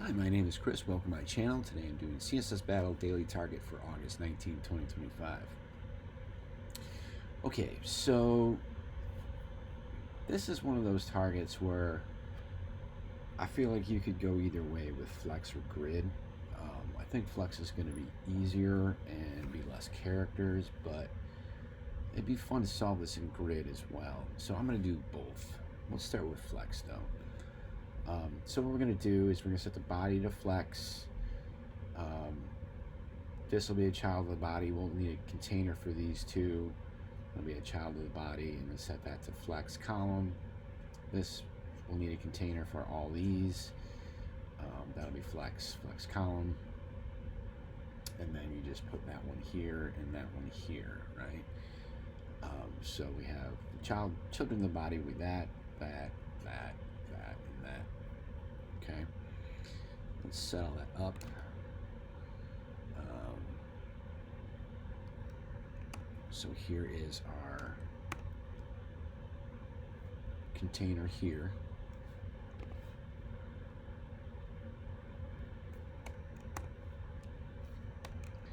Hi, my name is Chris. Welcome to my channel. Today I'm doing CSS Battle Daily Target for August 19, 2025. Okay, so this is one of those targets where I feel like you could go either way with Flex or Grid. I think Flex is going to be easier and be less characters, but it'd be fun to solve this in Grid as well. So I'm going to do both. Let's start with Flex though. So what we're going to do is we're going to set the body to Flex. This will be a child of the body. We'll need a container for these two. It'll be a child of the body, and then set that to Flex column. This will need a container for all these. That'll be Flex column. And then you just put that one here and that one here, right? So we have the children of the body with that, and that. Okay, let's set all that up. So here is our container here.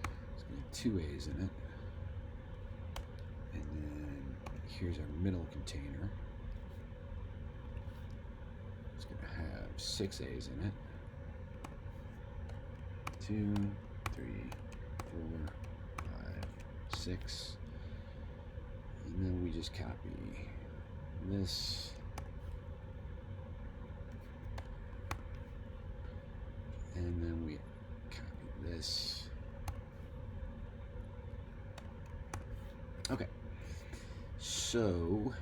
There's going to be 2 A's in it. And then here's our middle container. It's going to have 6 A's in it. 2, 3, 4, 5, 6. And then we just copy this. And then we copy this. Okay. So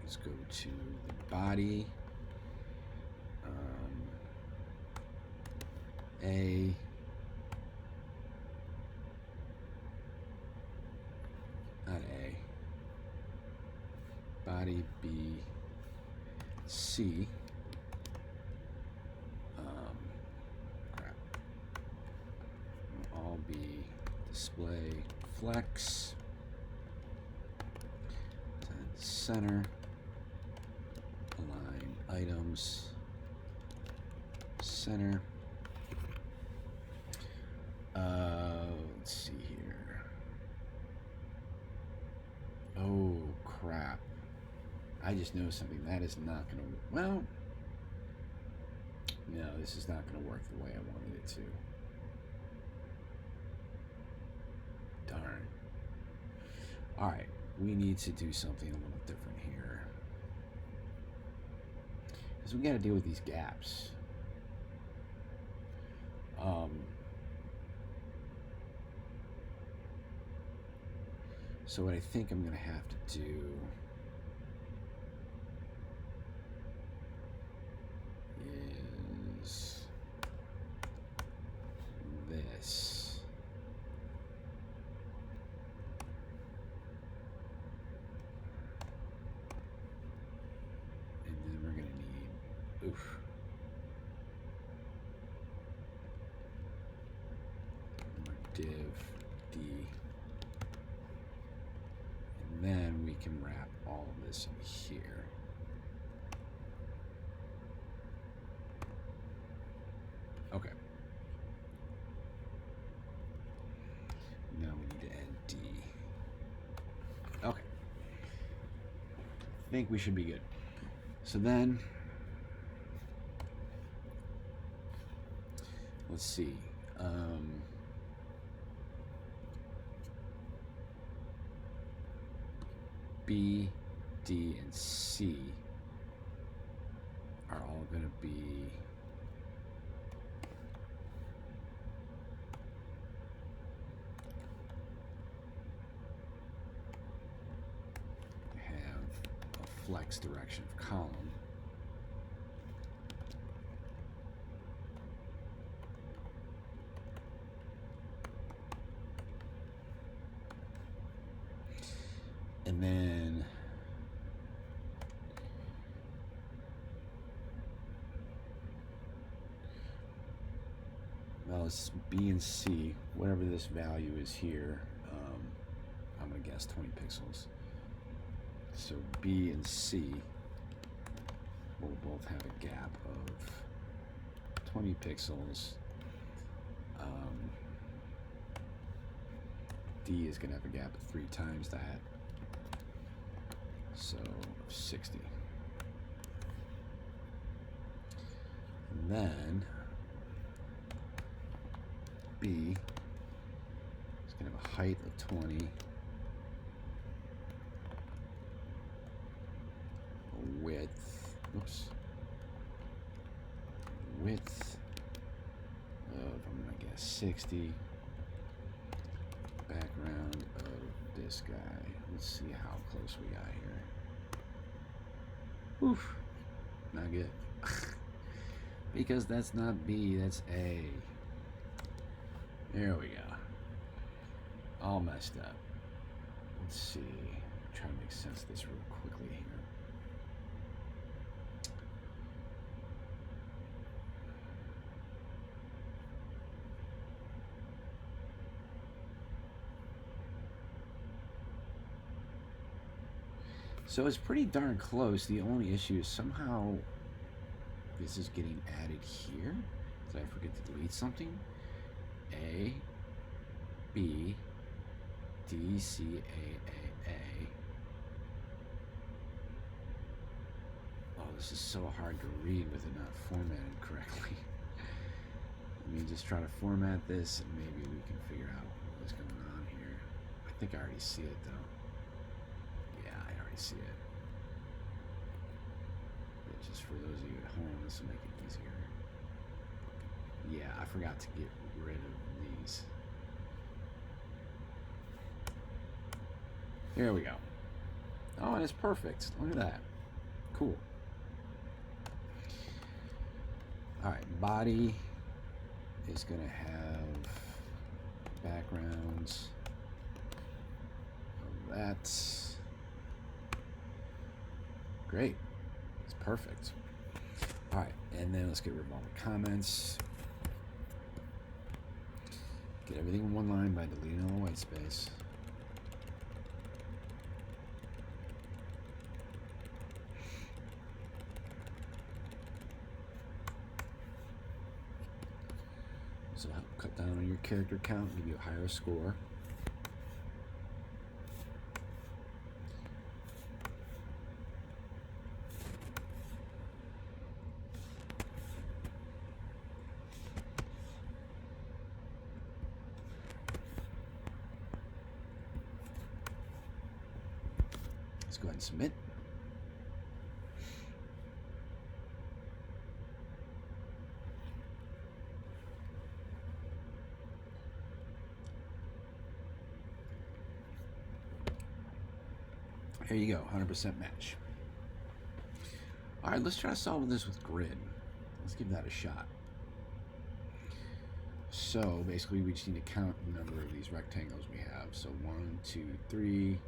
let's go to the body. A. Not A. Body B. C. Crap. Will all be display Flex. Center. Align items. Center. Let's see here. Oh crap. I just noticed something. That is not gonna, well, no, this is not gonna work the way I wanted it to. Darn. Alright, we need to do something a little different here. Because we gotta deal with these gaps. So what I think I'm going to have to do is this. And then we're going to need, div D. Then we can wrap all of this in here. Okay. Now we need to add D. Okay. I think we should be good. So then, let's see. B, D, and C are all going to be have a flex direction of column. And then well, it's B and C, whatever this value is here. I'm going to guess 20 pixels. So B and C will both have a gap of 20 pixels. D is going to have a gap of 3 times that, so 60. And then B is going to have a height of 20, a width, width of, I'm going to guess 60. Background of this guy. Let's see how close we got here. Oof, not good. Because that's not B, that's A. There we go. All messed up. Let's see. Try to make sense of this real quickly here. So it's pretty darn close. The only issue is somehow this is getting added here. Did I forget to delete something? A, B, D, C, A, A. Oh, this is so hard to read with it not formatted correctly. Let me just try to format this and maybe we can figure out what's going on here. I think I already see it though. Yeah, I already see it. But just for those of you at home, this will make it easier. Yeah, I forgot to get rid of these. Here we go. Oh, and it's perfect. Look at that. Cool. All right, body is going to have backgrounds of that. Great. It's perfect. All right, and then let's get rid of all the comments. Get everything in one line by deleting all the white space. This will help cut down on your character count and give you a higher score. Let's go ahead and submit. There you go, 100% match. All right, let's try to solve this with grid. Let's give that a shot. So basically we just need to count the number of these rectangles we have. So 1, 2, 3,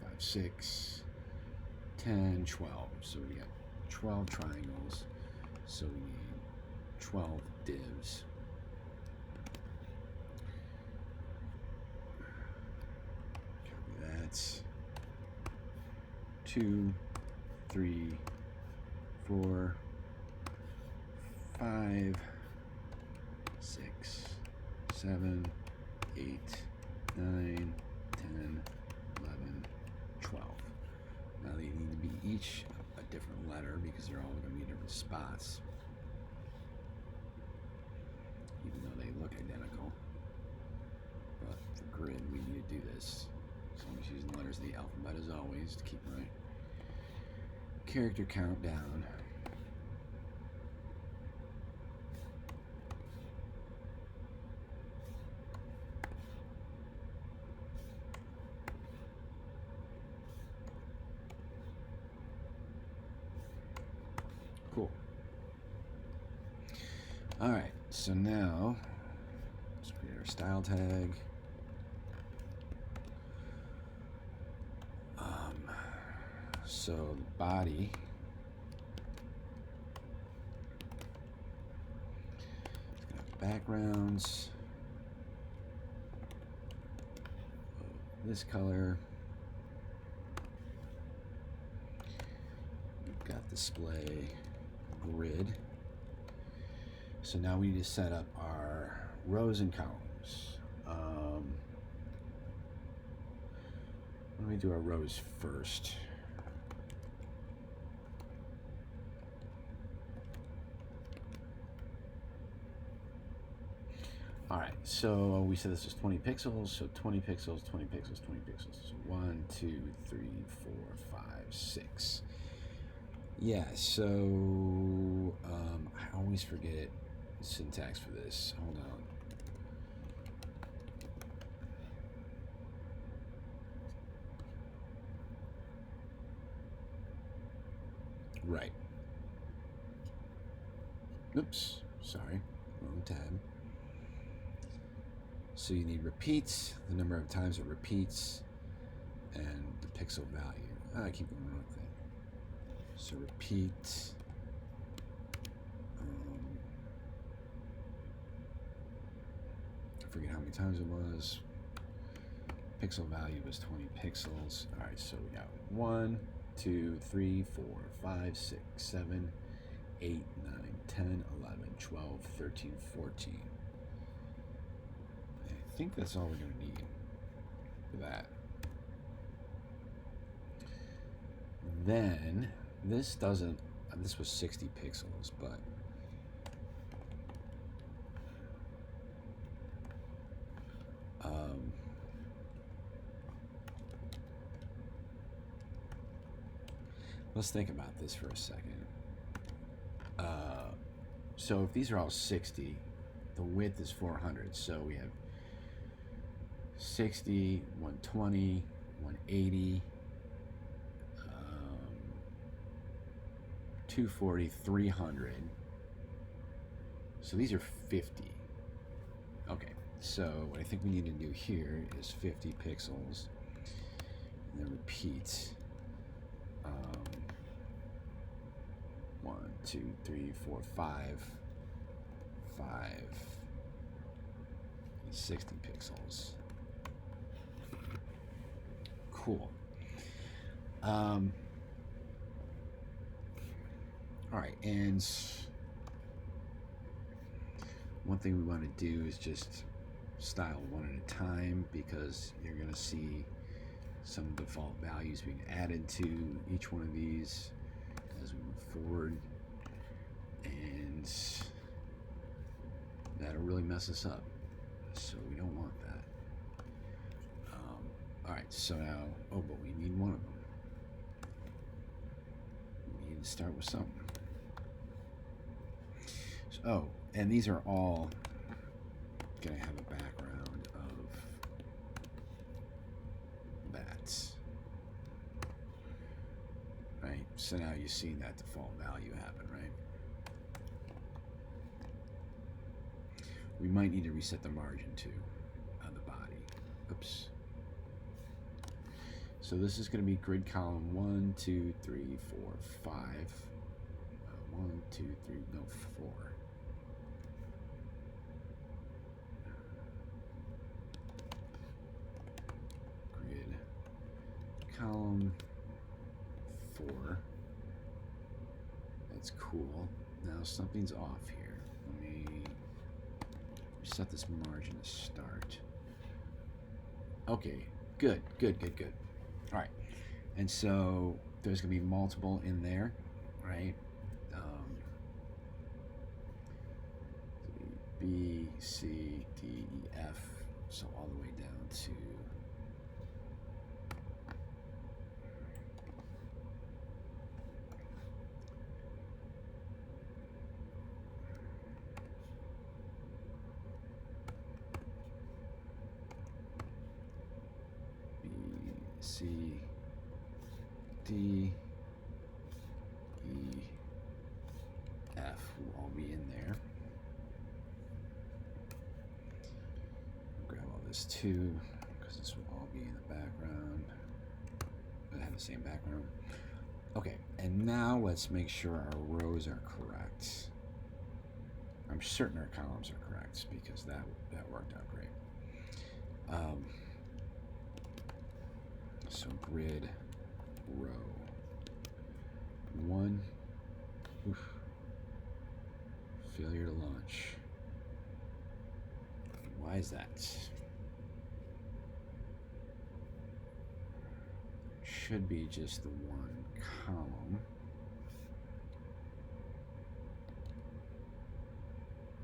4, 5, 6, 10, 12. So we got 12 triangles. So we need 12 divs. Copy that. 2, 3, 4, 5, 6, 7, 8, 9, 10, 11, 12. Now they need to be each a different letter because they're all going to be different spots. Even though they look identical. But for grid, we need to do this. So I'm just using the letters of the alphabet as always to keep my character count down. Cool. All right, so now let's create our style tag. So the body is going to have backgrounds of this color. We've got display grid. So now we need to set up our rows and columns. Let me do our rows first. All right, so we said this was 20 pixels, so 20 pixels, 20 pixels, 20 pixels. So 1, 2, 3, 4, 5, 6. Yeah, so I always forget the syntax for this. Hold on. Right. Oops, sorry, wrong tab. So you need repeats, the number of times it repeats, and the pixel value. I keep going wrong thing. So repeat. I forget how many times it was. Pixel value was 20 pixels. All right, so we got 1, 2, 3, 4, 5, 6, 7, 8, 9, 10, 11, 12, 13, 14. I think that's all we're going to need for that. Then this doesn't, this was 60 pixels, but let's think about this for a second. So if these are all 60, the width is 400. So we have 60, 120, 180, 240, 300. So these are 50. Okay, so what I think we need to do here is 50 pixels. And then repeat. 1, 2, 3, 4, 5, 60 pixels. Cool. All right, and one thing we want to do is just style one at a time, because you're going to see some default values being added to each one of these as we move forward, and that'll really mess us up, so we don't want that. All right, so now, oh, but we need one of them. We need to start with something. So, oh, and these are all gonna have a background of that. Right, so now you see that default value happen, right? We might need to reset the margin too on the body. Oops. So this is going to be grid column 1, 2, 3, 4, 5. 1, 2, 3, no, 4. Grid column 4. That's cool. Now something's off here. Let me set this margin to start. Okay, good. All right, and so there's gonna be multiple in there, right? B, C, D, E, F, so all the way down to B, C, D, E, F will all be in there. I'll grab all this too, because this will all be in the background. But have the same background. Okay, and now let's make sure our rows are correct. I'm certain our columns are correct, because that worked out great. So grid row 1, Failure to launch. Why is that? Should be just the one column.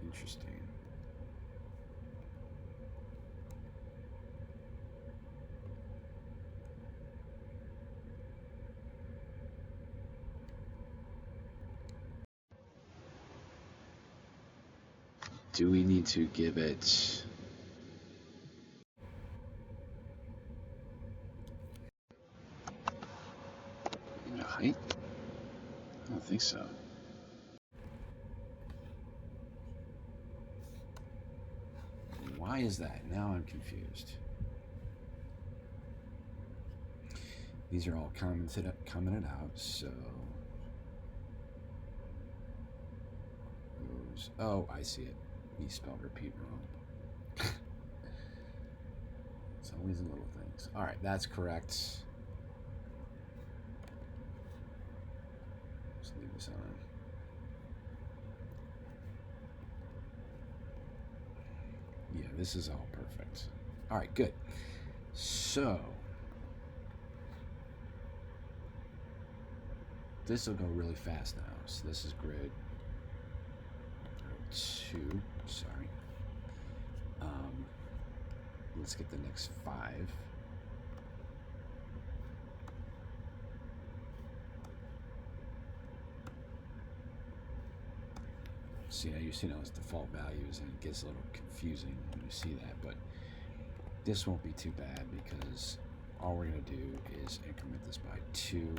Interesting. Do we need to give it height? I don't think so. Why is that? Now I'm confused. These are all commented out, so those. Oh, I see it. He spelled repeat wrong. It's always the little things. All right, that's correct. Just leave this on. Yeah, this is all perfect. All right, good. So this will go really fast now. So this is grid 2. Sorry. Let's get the next 5. See, now you see now it's default values, and it gets a little confusing when you see that, but this won't be too bad because all we're going to do is increment this by 2.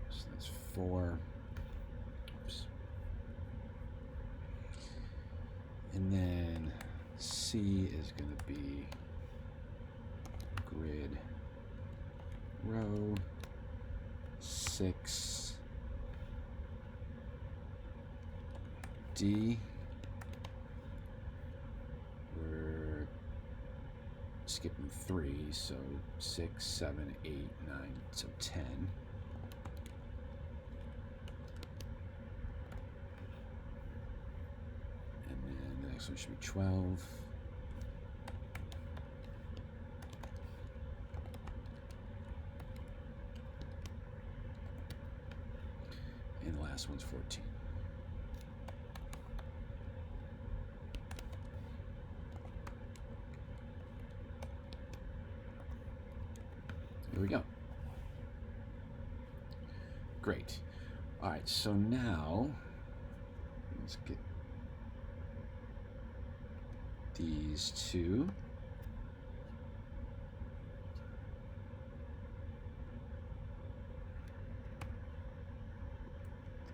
So that's 4. Oops. And then C is going to be grid row 6. D, we're skipping 3, so 6, 7, 8, 9, so 10. And then the next one should be 12. And the last one's 14. There we go. Great. All right, so now let's get these two.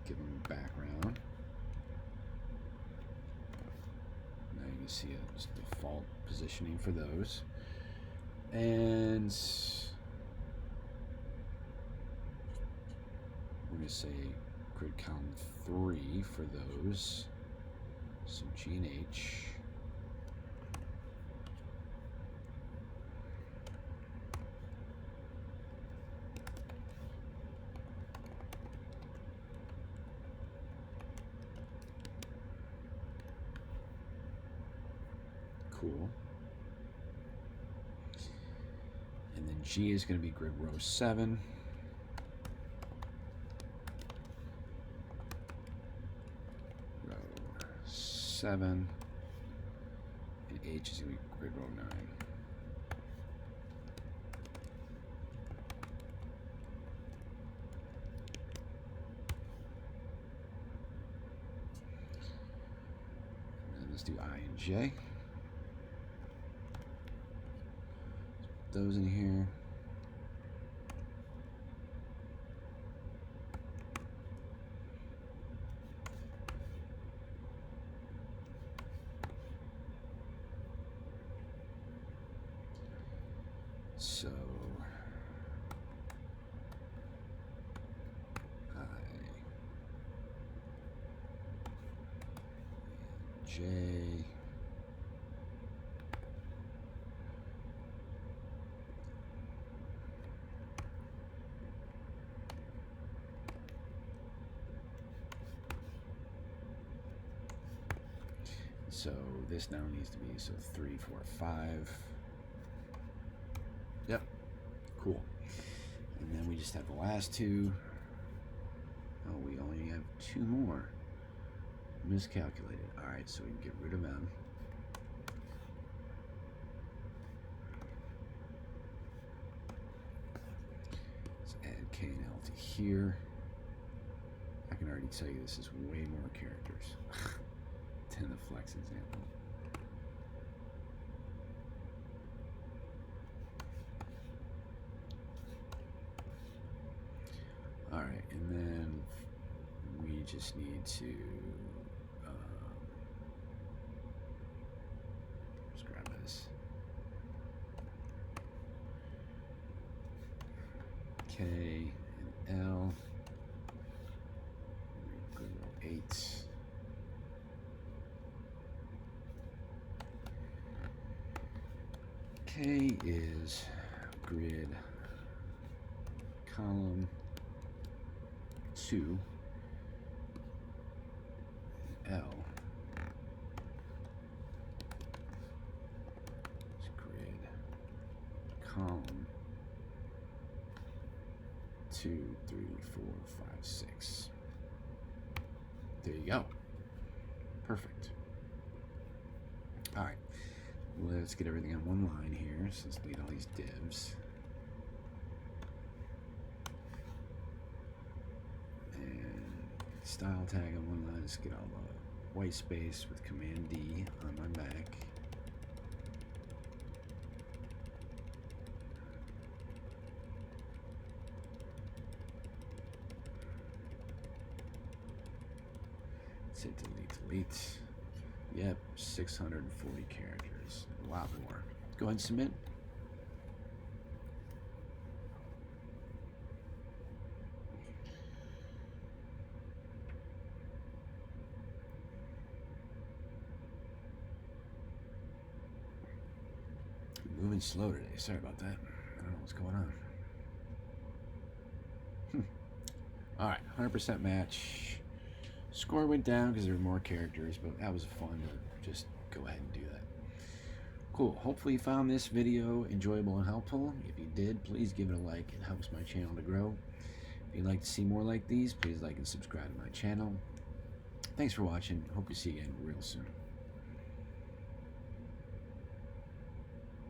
Give them a background. Now you can see it's default positioning for those. And we're going to say grid column 3 for those. So G and H. Cool. And then G is going to be grid row 7. Row 7. And H is going to be grid row 9. And then let's do I and J. Those in here. So I, J, So this now needs to be, so 3, 4, 5. Yep, cool. And then we just have the last two. Oh, we only have 2 more. Miscalculated. Alright, so we can get rid of them. Let's add K and L to here. I can already tell you this is way more characters than the flex example. Alright, and then we just need to let's grab this. K and L. Good row 8. K is grid column 2. L is grid column 2, 3, 4, 5, 6. There you go. Perfect. All right. Let's get everything on one line here. So let's delete all these divs. And style tag on one line. Let's get all the white space with Command D on my Mac. Let's hit delete. Yep, 640 characters. A lot more. Go ahead and submit. Moving slow today. Sorry about that. I don't know what's going on. Alright, 100% match. Score went down because there were more characters, but that was fun to just go ahead and do that. Cool. Hopefully you found this video enjoyable and helpful. If you did, please give it a like. It helps my channel to grow. If you'd like to see more like these, please like and subscribe to my channel. Thanks for watching. Hope to see you again real soon.